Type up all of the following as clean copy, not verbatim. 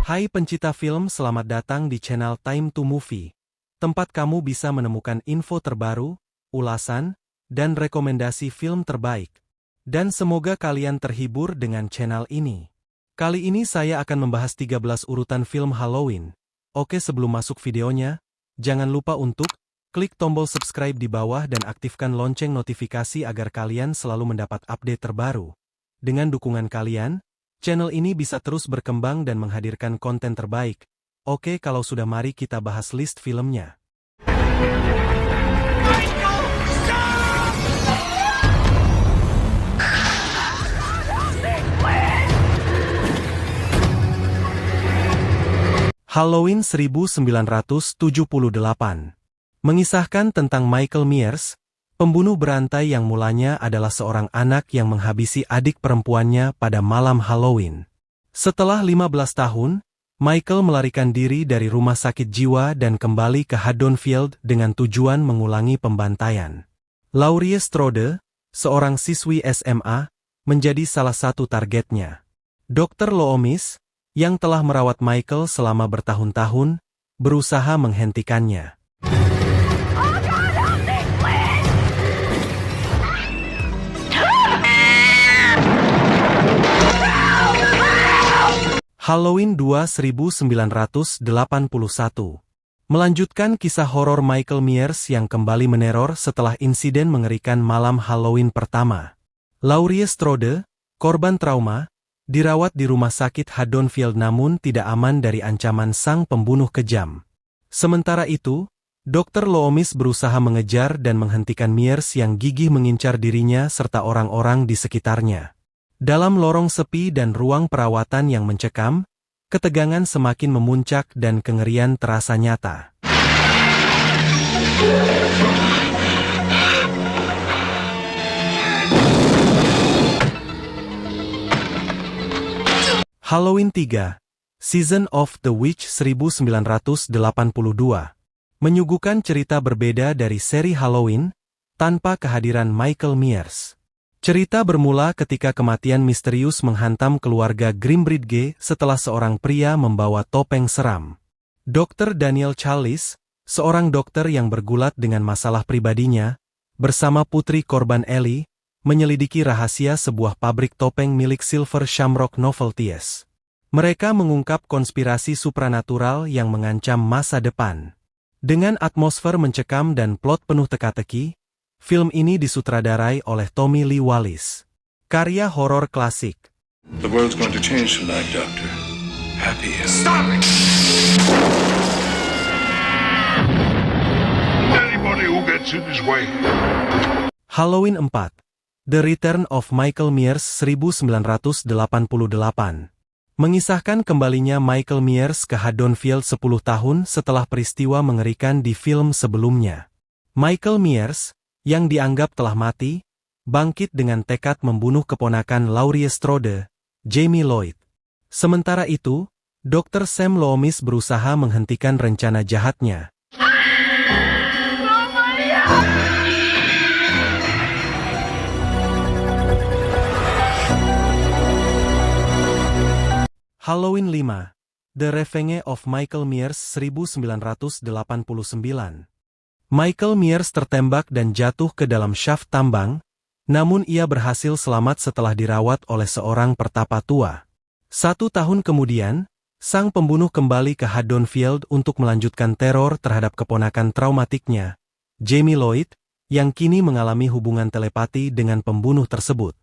Hai pencinta film, selamat datang di channel Time to Movie. Tempat kamu bisa menemukan info terbaru, ulasan, dan rekomendasi film terbaik. Dan semoga kalian terhibur dengan channel ini. Kali ini saya akan membahas 13 urutan film Halloween. Oke, sebelum masuk videonya, jangan lupa untuk klik tombol subscribe di bawah dan aktifkan lonceng notifikasi agar kalian selalu mendapat update terbaru. Dengan dukungan kalian, channel ini bisa terus berkembang dan menghadirkan konten terbaik. Oke, kalau sudah, mari kita bahas list filmnya. Halloween 1978 mengisahkan tentang Michael Myers, pembunuh berantai yang mulanya adalah seorang anak yang menghabisi adik perempuannya pada malam Halloween. Setelah 15 tahun, Michael melarikan diri dari rumah sakit jiwa dan kembali ke Haddonfield dengan tujuan mengulangi pembantaian. Laurie Strode, seorang siswi SMA, menjadi salah satu targetnya. Dr. Loomis, yang telah merawat Michael selama bertahun-tahun, berusaha menghentikannya. Halloween 1981 melanjutkan kisah horor Michael Myers yang kembali meneror setelah insiden mengerikan malam Halloween pertama. Laurie Strode, korban trauma, dirawat di rumah sakit Haddonfield namun tidak aman dari ancaman sang pembunuh kejam. Sementara itu, Dr. Loomis berusaha mengejar dan menghentikan Myers yang gigih mengincar dirinya serta orang-orang di sekitarnya. Dalam lorong sepi dan ruang perawatan yang mencekam, ketegangan semakin memuncak dan kengerian terasa nyata. Halloween 3, Season of the Witch 1982, menyuguhkan cerita berbeda dari seri Halloween, tanpa kehadiran Michael Myers. Cerita bermula ketika kematian misterius menghantam keluarga Grimbridge setelah seorang pria membawa topeng seram. Dr. Daniel Chalice, seorang dokter yang bergulat dengan masalah pribadinya, bersama putri korban Ellie, menyelidiki rahasia sebuah pabrik topeng milik Silver Shamrock Novelties. Mereka mengungkap konspirasi supranatural yang mengancam masa depan. Dengan atmosfer mencekam dan plot penuh teka-teki, film ini disutradarai oleh Tommy Lee Wallace. Karya horor klasik. The world's going to change tonight, Doctor. Happy. Stop it! Anybody who gets in his way. Halloween 4, The Return of Michael Myers 1988, mengisahkan kembalinya Michael Myers ke Haddonfield 10 tahun setelah peristiwa mengerikan di film sebelumnya. Michael Myers, yang dianggap telah mati, bangkit dengan tekad membunuh keponakan Laurie Strode, Jamie Lloyd. Sementara itu, Dr. Sam Loomis berusaha menghentikan rencana jahatnya. Halloween 5, The Revenge of Michael Myers 1989. Michael Myers tertembak dan jatuh ke dalam shaft tambang, namun ia berhasil selamat setelah dirawat oleh seorang pertapa tua. 1 tahun kemudian, sang pembunuh kembali ke Haddonfield untuk melanjutkan teror terhadap keponakan traumatiknya, Jamie Lloyd, yang kini mengalami hubungan telepati dengan pembunuh tersebut.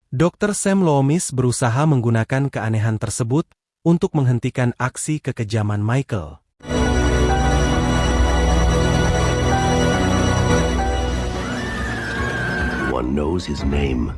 Dr. Sam Loomis berusaha menggunakan keanehan tersebut untuk menghentikan aksi kekejaman Michael. One knows his name.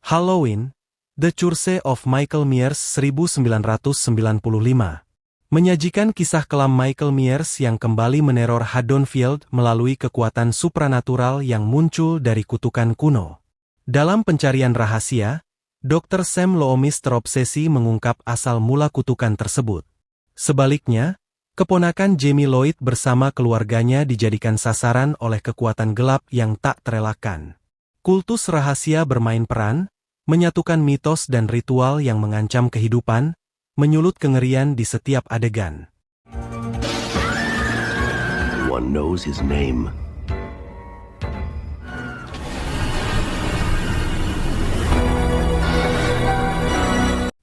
Halloween, The Curse of Michael Myers 1995, menyajikan kisah kelam Michael Myers yang kembali meneror Haddonfield melalui kekuatan supranatural yang muncul dari kutukan kuno. Dalam pencarian rahasia, Dr. Sam Loomis terobsesi mengungkap asal mula kutukan tersebut. Sebaliknya, keponakan Jamie Lloyd bersama keluarganya dijadikan sasaran oleh kekuatan gelap yang tak terelakkan. Kultus rahasia bermain peran, menyatukan mitos dan ritual yang mengancam kehidupan, menyulut kengerian di setiap adegan. One knows his name.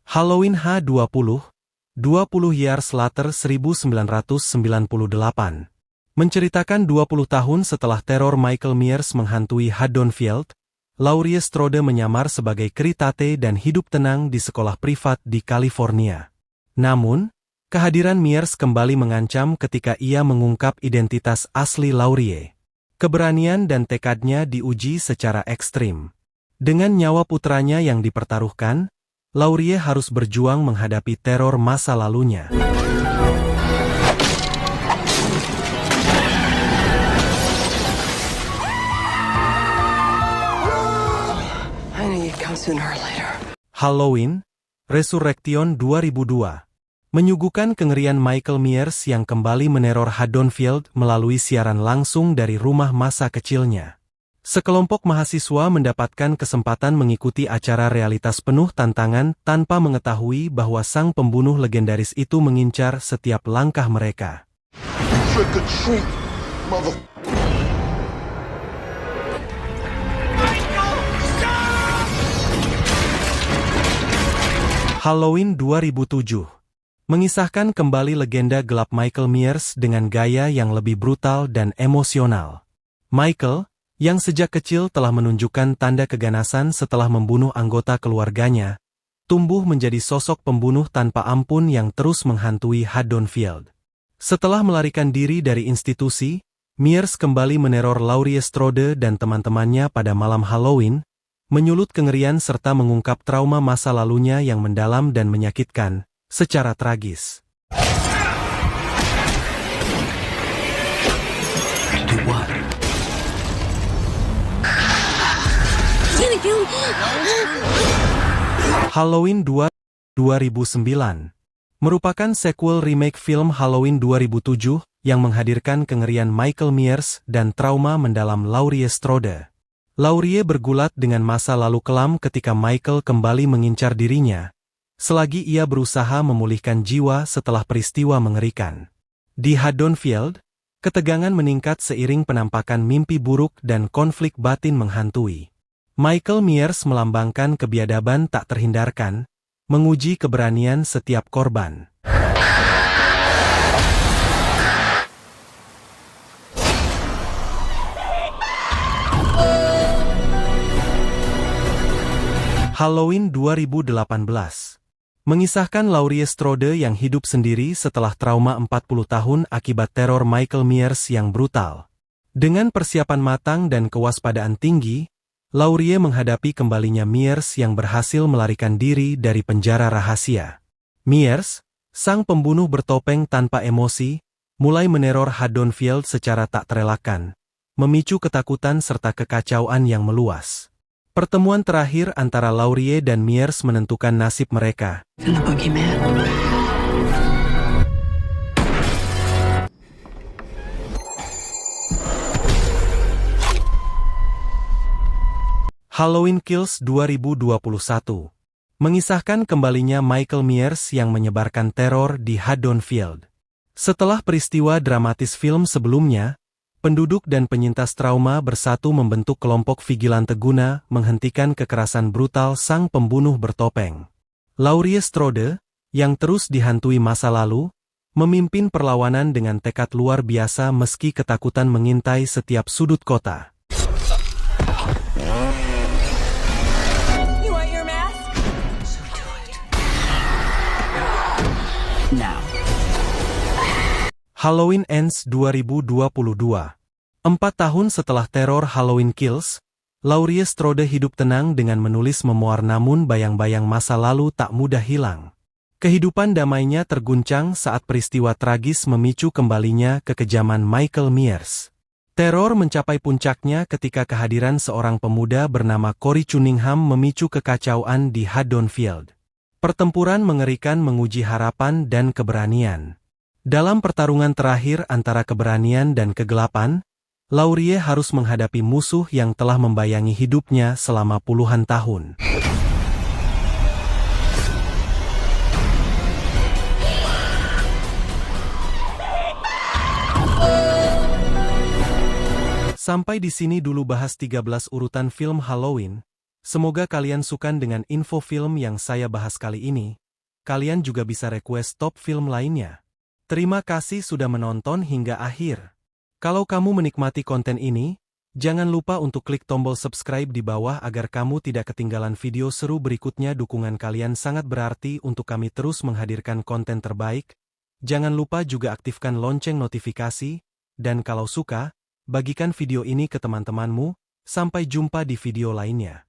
Halloween H20, 20 Years Later 1998, menceritakan 20 tahun setelah teror Michael Myers menghantui Haddonfield, Laurie Strode menyamar sebagai Kritate dan hidup tenang di sekolah privat di California. Namun, kehadiran Myers kembali mengancam ketika ia mengungkap identitas asli Laurie. Keberanian dan tekadnya diuji secara ekstrim. Dengan nyawa putranya yang dipertaruhkan, Laurie harus berjuang menghadapi teror masa lalunya. Halloween, Resurrection 2002 menyuguhkan kengerian Michael Myers yang kembali meneror Haddonfield melalui siaran langsung dari rumah masa kecilnya. Sekelompok mahasiswa mendapatkan kesempatan mengikuti acara realitas penuh tantangan tanpa mengetahui bahwa sang pembunuh legendaris itu mengincar setiap langkah mereka. Trick or treat, mother. Halloween 2007 mengisahkan kembali legenda gelap Michael Myers dengan gaya yang lebih brutal dan emosional. Michael, yang sejak kecil telah menunjukkan tanda keganasan setelah membunuh anggota keluarganya, tumbuh menjadi sosok pembunuh tanpa ampun yang terus menghantui Haddonfield. Setelah melarikan diri dari institusi, Myers kembali meneror Laurie Strode dan teman-temannya pada malam Halloween, menyulut kengerian serta mengungkap trauma masa lalunya yang mendalam dan menyakitkan, secara tragis. Halloween 2, 2009 merupakan sequel remake film Halloween 2007 yang menghadirkan kengerian Michael Myers dan trauma mendalam Laurie Strode. Laurie bergulat dengan masa lalu kelam ketika Michael kembali mengincar dirinya, selagi ia berusaha memulihkan jiwa setelah peristiwa mengerikan. Di Haddonfield, ketegangan meningkat seiring penampakan mimpi buruk dan konflik batin menghantui. Michael Myers melambangkan kebiadaban tak terhindarkan, menguji keberanian setiap korban. Halloween 2018 mengisahkan Laurie Strode yang hidup sendiri setelah trauma 40 tahun akibat teror Michael Myers yang brutal. Dengan persiapan matang dan kewaspadaan tinggi, Laurie menghadapi kembalinya Myers yang berhasil melarikan diri dari penjara rahasia. Myers, sang pembunuh bertopeng tanpa emosi, mulai meneror Haddonfield secara tak terelakkan, memicu ketakutan serta kekacauan yang meluas. Pertemuan terakhir antara Laurie dan Myers menentukan nasib mereka. Halloween Kills 2021 mengisahkan kembalinya Michael Myers yang menyebarkan teror di Haddonfield. Setelah peristiwa dramatis film sebelumnya, penduduk dan penyintas trauma bersatu membentuk kelompok vigilante guna menghentikan kekerasan brutal sang pembunuh bertopeng. Laurie Strode, yang terus dihantui masa lalu, memimpin perlawanan dengan tekad luar biasa meski ketakutan mengintai setiap sudut kota. Halloween Ends 2022. 4 tahun setelah teror Halloween Kills, Laurie Strode hidup tenang dengan menulis memoir, namun bayang-bayang masa lalu tak mudah hilang. Kehidupan damainya terguncang saat peristiwa tragis memicu kembalinya kekejaman Michael Myers. Teror mencapai puncaknya ketika kehadiran seorang pemuda bernama Corey Cunningham memicu kekacauan di Haddonfield. Pertempuran mengerikan menguji harapan dan keberanian. Dalam pertarungan terakhir antara keberanian dan kegelapan, Laurie harus menghadapi musuh yang telah membayangi hidupnya selama puluhan tahun. Sampai di sini dulu bahas 13 urutan film Halloween. Semoga kalian suka dengan info film yang saya bahas kali ini. Kalian juga bisa request top film lainnya. Terima kasih sudah menonton hingga akhir. Kalau kamu menikmati konten ini, jangan lupa untuk klik tombol subscribe di bawah agar kamu tidak ketinggalan video seru berikutnya. Dukungan kalian sangat berarti untuk kami terus menghadirkan konten terbaik. Jangan lupa juga aktifkan lonceng notifikasi, dan kalau suka, bagikan video ini ke teman-temanmu. Sampai jumpa di video lainnya.